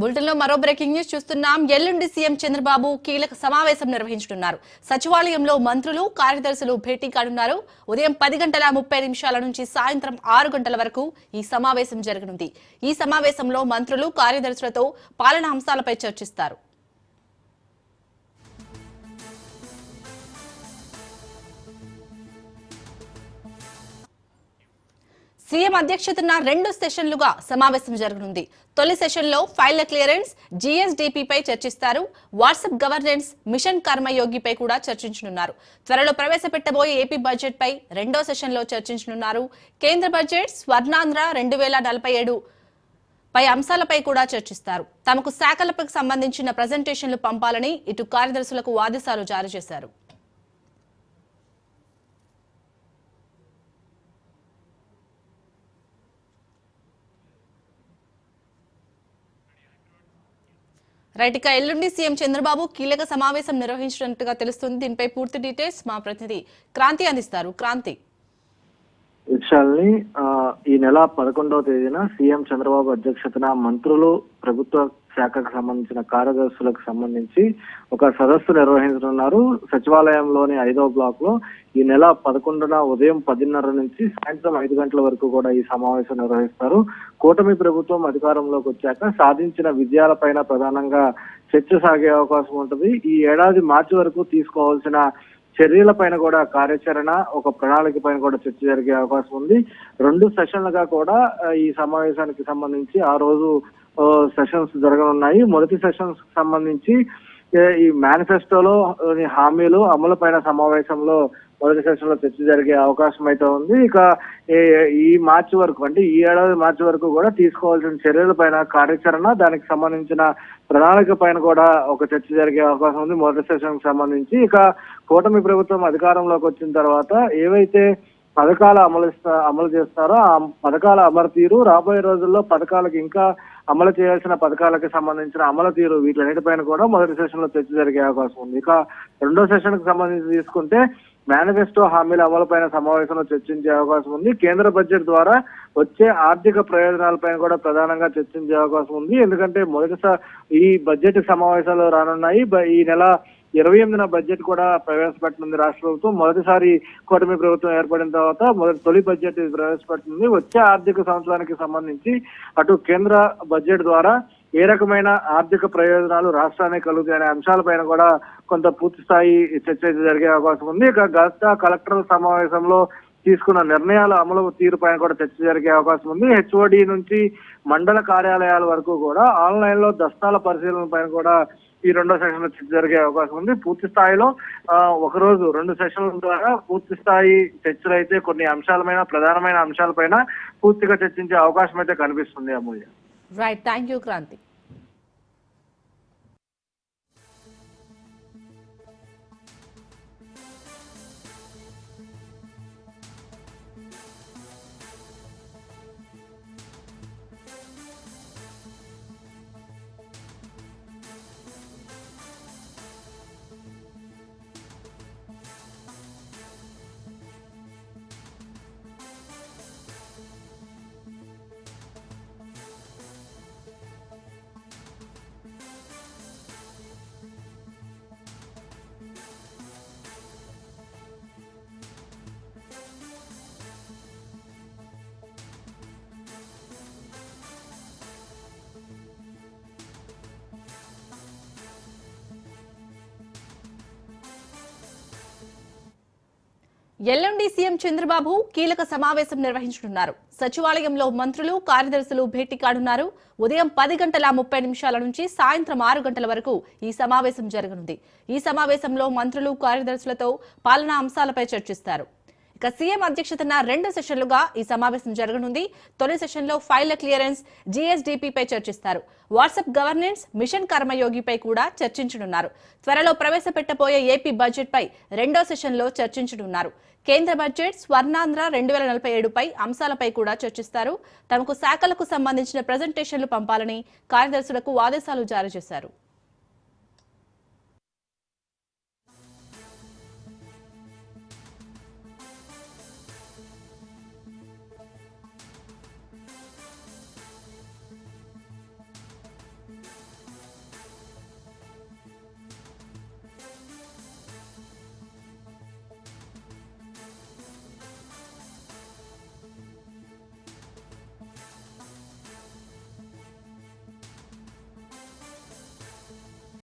బులెటిన్లో మరో breaking news చూస్తున్నాం. ఎల్లుండి సీఎం చంద్రబాబు కీలక సమావేశం నిర్వహించనున్నారు. సచివాలయంలో మంత్రులు, కార్యదర్శులు భేటీ కానున్నారు. ఉదయం 10:30 నుంచి సాయంత్రం 6 గంటల వరకు ఈ సమావేశం జరగనుంది. ఈ సమావేశంలో మంత్రులు, కార్యదర్శులతో పాలనా అంశాలపై చర్చిస్తారు. సీఎం అధ్యక్షతన 2 సెషన్లుగా సమావేశం జరగనుంది. తొలి సెషన్లో ఫైళ్ల క్లియరెన్స్, జీఎస్డీపీపై చర్చిస్తారు. వాట్సాప్ గవర్నెన్స్, మిషన్ కర్మయోగిపై కూడా చర్చించనున్నారు. త్వరలో ప్రవేశపెట్టబోయే ఏపీ బడ్జెట్పై 2వ సెషన్లో చర్చించనున్నారు. కేంద్ర బడ్జెట్, స్వర్ణాంధ్ర 2047 పై అంశాలపై కూడా చర్చిస్తారు. తమకు శాఖలకు సంబంధించిన ప్రజెంటేషన్లు పంపాలని ఇటు కార్యదర్శులకు ఆదేశాలు జారీ చేశారు. రైట్, ఇక ఎల్లుండి సీఎం చంద్రబాబు కీలక సమావేశం నిర్వహించినట్టుగా తెలుస్తుంది. దీనిపై పూర్తి డీటెయిల్స్ మా ప్రతినిధి క్రాంతి అందిస్తారు. క్రాంతి. ఈ నెల 11వ తేదీన సీఎం చంద్రబాబు అధ్యక్షతన మంత్రులు, ప్రభుత్వ శాఖకు సంబంధించిన కార్యదర్శులకు సంబంధించి ఒక సదస్సు నిర్వహించనున్నారు. సచివాలయంలోని 5వ బ్లాక్ లో ఈ నెల 11న ఉదయం 10:30 నుంచి సాయంత్రం 5 గంటల వరకు కూడా ఈ సమావేశం నిర్వహిస్తారు. కూటమి ప్రభుత్వం అధికారంలోకి వచ్చాక సాధించిన విజయాలపైన ప్రధానంగా చర్చ సాగే అవకాశం ఉంటుంది. ఈ ఏడాది మార్చి వరకు తీసుకోవాల్సిన చర్యల పైన కూడా కార్యాచరణ, ఒక ప్రణాళిక పైన కూడా చర్చ జరిగే అవకాశం ఉంది. 2 సెషన్లుగా కూడా ఈ సమావేశానికి సంబంధించి ఆ రోజు సెషన్స్ జరగనున్నాయి. మొదటి సెషన్స్ సంబంధించి ఈ మేనిఫెస్టోలో హామీలు అమలు పైన సమావేశంలో మొదటి సెషన్ లో చర్చ జరిగే అవకాశం అయితే ఉంది. ఇక ఈ మార్చి వరకు, అంటే ఈ ఏడాది మార్చి వరకు కూడా తీసుకోవాల్సిన చర్యల పైన కార్యాచరణ, దానికి సంబంధించిన ప్రణాళిక పైన కూడా ఒక చర్చ జరిగే అవకాశం ఉంది మొదటి సెషన్ కి సంబంధించి. ఇక కూటమి ప్రభుత్వం అధికారంలోకి వచ్చిన తర్వాత ఏవైతే పథకాలు అమలు చేస్తారో ఆ పథకాల అమలు తీరు, రాబోయే రోజుల్లో పథకాలకు ఇంకా అమలు చేయాల్సిన పథకాలకు సంబంధించిన అమలు తీరు, వీటన్నిటిపైన కూడా మొదటి సెషన్ లో చర్చ జరిగే అవకాశం ఉంది. ఇక 2వ సెషన్ కు సంబంధించి తీసుకుంటే మేనిఫెస్టో హామీల అమలు పైన సమావేశంలో చర్చించే అవకాశం ఉంది. కేంద్ర బడ్జెట్ ద్వారా వచ్చే ఆర్థిక ప్రయోజనాలపైన కూడా ప్రధానంగా చర్చించే అవకాశం ఉంది. ఎందుకంటే మొదటిసారి ఈ బడ్జెట్ సమావేశాలు రానున్నాయి. ఈ నెల 28న బడ్జెట్ కూడా ప్రవేశపెట్టనుంది రాష్ట్ర ప్రభుత్వం. మొదటిసారి కూటమి ప్రభుత్వం ఏర్పడిన తర్వాత తొలి బడ్జెట్ ప్రవేశపెడుతుంది. వచ్చే ఆర్థిక సంవత్సరానికి సంబంధించి అటు కేంద్ర బడ్జెట్ ద్వారా ఏ రకమైన ఆర్థిక ప్రయోజనాలు రాష్ట్రానికి కలుగుతాయనే అంశాలపైన కూడా కొంత పూర్తి స్థాయి చర్చ జరిగే అవకాశం ఉంది. ఇక గత కలెక్టర్ సమావేశంలో తీసుకున్న నిర్ణయాల అమలు తీరు పైన కూడా చర్చ జరిగే అవకాశం ఉంది. హెచ్ఓడి నుంచి మండల కార్యాలయాల వరకు కూడా ఆన్లైన్ లో దస్తాల పరిశీలన పైన కూడా ఈ 2వ సెషన్ లో చర్చ జరిగే అవకాశం ఉంది. పూర్తి స్థాయిలో ఒకరోజు 2 సెషన్ల ద్వారా పూర్తి స్థాయి చర్చలు అయితే కొన్ని అంశాలపైన, ప్రధానమైన అంశాలపైన పూర్తిగా చర్చించే అవకాశం అయితే కనిపిస్తుంది. Amulya. Right, thank you Kranti. ఎల్లుండి సీఎం చంద్రబాబు కీలక సమావేశం నిర్వహించనున్నారు. సచివాలయంలో మంత్రులు, కార్యదర్శులు భేటీ కానున్నారు. ఉదయం 10:30 నుంచి సాయంత్రం 6 గంటల వరకు ఈ సమావేశం జరగనుంది. ఈ సమావేశంలో మంత్రులు, కార్యదర్శులతో పాలనా అంశాలపై చర్చిస్తారు. ఇక సీఎం అధ్యక్షతన 2 సెషన్లుగా ఈ సమావేశం జరగనుంది. తొలి సెషన్లో ఫైళ్ల క్లియరెన్స్, జీఎస్డీపీపై చర్చిస్తారు. వాట్సాప్ గవర్నెన్స్, మిషన్ కర్మయోగిపై కూడా చర్చించనున్నారు. త్వరలో ప్రవేశపెట్టబోయే ఏపీ బడ్జెట్ పై 2వ సెషన్లో చర్చించనున్నారు. కేంద్ర బడ్జెట్, స్వర్ణాంధ్ర 2047 పై అంశాలపై కూడా చర్చిస్తారు. తమకు శాఖలకు సంబంధించిన ప్రజెంటేషన్లు పంపాలని కార్యదర్శులకు ఆదేశాలు జారీ చేశారు.